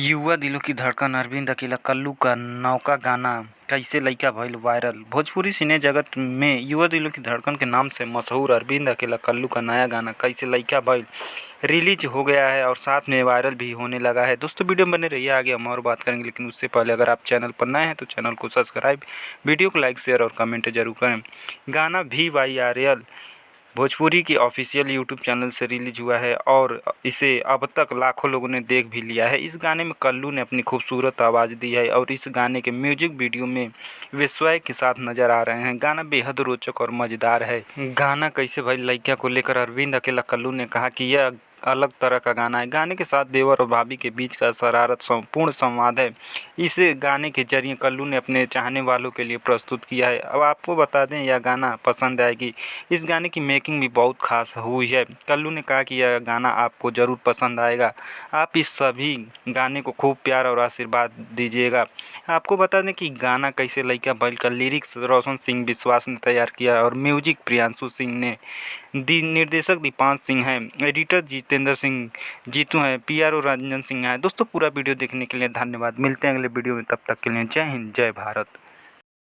युवा दिलों की धड़कन अरविंद अकेला कल्लू का नौका गाना कैसे लइका भइल वायरल। भोजपुरी सिने जगत में युवा दिलों की धड़कन के नाम से मशहूर अरविंद अकेला कल्लू का नया गाना कैसे लइका भइल रिलीज हो गया है और साथ में वायरल भी होने लगा है। दोस्तों वीडियो में बने रहिए, आगे हम और बात करेंगे, लेकिन उससे पहले अगर आप चैनल पर नए हैं तो चैनल को सब्सक्राइब, वीडियो को लाइक, शेयर और कमेंट जरूर करें। गाना VYRL भोजपुरी की ऑफिशियल यूट्यूब चैनल से रिलीज हुआ है और इसे अब तक लाखों लोगों ने देख भी लिया है। इस गाने में कल्लू ने अपनी खूबसूरत आवाज़ दी है और इस गाने के म्यूजिक वीडियो में विस्मय के साथ नजर आ रहे हैं। गाना बेहद रोचक और मज़ेदार है। गाना कैसे भाई लइका को लेकर अरविंद अकेला कल्लू ने कहा कि यह अलग तरह का गाना है। गाने के साथ देवर और भाभी के बीच का शरारत पूर्ण संवाद है। इस गाने के जरिए कल्लू ने अपने चाहने वालों के लिए प्रस्तुत किया है। अब आपको बता दें, यह गाना पसंद आएगी। इस गाने की मेकिंग भी बहुत खास हुई है। कल्लू ने कहा कि यह गाना आपको ज़रूर पसंद आएगा। आप इस सभी गाने को खूब प्यार और आशीर्वाद दीजिएगा। आपको बता दें कि गाना कैसे लइका भइल का लिरिक्स रोशन सिंह विश्वास ने तैयार किया और म्यूजिक प्रियांशु सिंह ने निर्देशक दीपांश सिंह हैं, एडिटर जितेंद्र सिंह जीतू हैं, PRO रंजन सिंह हैं। दोस्तों पूरा वीडियो देखने के लिए धन्यवाद। मिलते हैं अगले वीडियो में, तब तक के लिए जय हिंद, जय भारत।